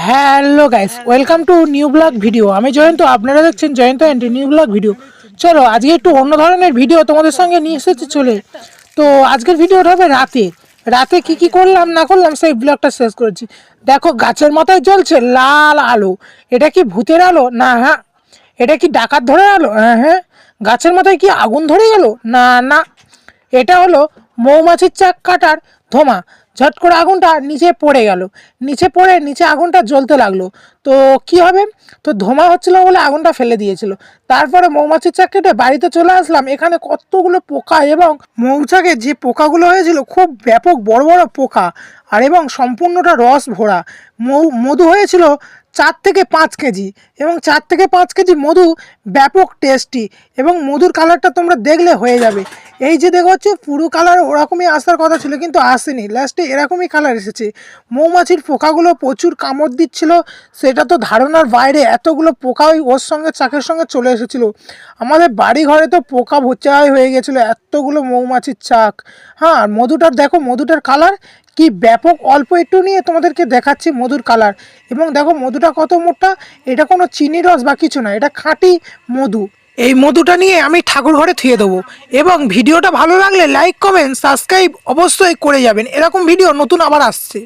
Hello guys, welcome to new blog video. আমি জয়ন্ত, আপনারা দেখছেন Jayanta and new blog video. চলো আজকে একটু অন্য ধরনের ভিডিও তোমাদের সঙ্গে নিয়ে এসেছি চলে। তো আজকের ভিডিওটা হবে রাতে রাতে কি কি করলাম না করলাম সেই ব্লগটা শেষ করেছি। দেখো গাছের মাথায় জ্বলছে লাল আলো। এটা কি ভূতের আলো? না, হ্যাঁ। এটা কি ডাকাত ধরে আলো? হ্যাঁ হ্যাঁ। গাছের মাথায় কি আগুন ধরে গেল? না না। এটা হলো মৌমাছির চাক কাটার ধোঁয়া। ঝট করে আগুনটা নিচে পড়ে গেল, নিচে পড়ে নিচে আগুনটা জ্বলতে লাগলো। তো কি হবে? তো ধোঁয়া হচ্ছিল বলে আগুনটা ফেলে দিয়েছিল। তারপরে মৌমাছির চাক কেটে বাড়িতে চলে আসলাম। এখানে কতগুলো পোকা, এবং মৌচাকে যে পোকাগুলো হয়েছিল খুব ব্যাপক বড় বড় পোকা, আর এবং সম্পূর্ণটা রস ভরা। মধু হয়েছিল 4 থেকে 5 কেজি, এবং 4 থেকে 5 কেজি মধু ব্যাপক টেস্টি, এবং মধুর কালারটা তোমরা দেখলে হয়ে যাবে। এই যে দেখো হচ্ছে পুরো কালার ওরকমই আসার কথা ছিল, কিন্তু আসেনি, লাস্টে এরকমই কালার এসেছে। মৌমাছির পোকাগুলো প্রচুর কামড় দিচ্ছিল, সেটা তো ধারণার বাইরে। এতগুলো পোকা ওর সঙ্গে চাকের সঙ্গে চলে এসেছিলো। আমাদের বাড়ি ঘরে তো পোকা ভোচাই হয়ে গেছিলো, এতগুলো মৌমাছির চাক। হ্যাঁ, আর মধুটার দেখো, মধুটার কালার কি ব্যাপক। অল্প একটু নিয়ে তোমাদেরকে দেখাচ্ছি মধুর কালার। এবং দেখো মধুটা কত মোটা। এটা কোনো চিনি রস বা কিছু না, এটা খাঁটি মধু। এই মধুটা নিয়ে আমি ঠাকুর ঘরে থুয়ে দেবো। এবং ভিডিওটা ভালো লাগলে লাইক, কমেন্ট, সাবস্ক্রাইব অবশ্যই করে যাবেন। এরকম ভিডিও নতুন আবার আসছে।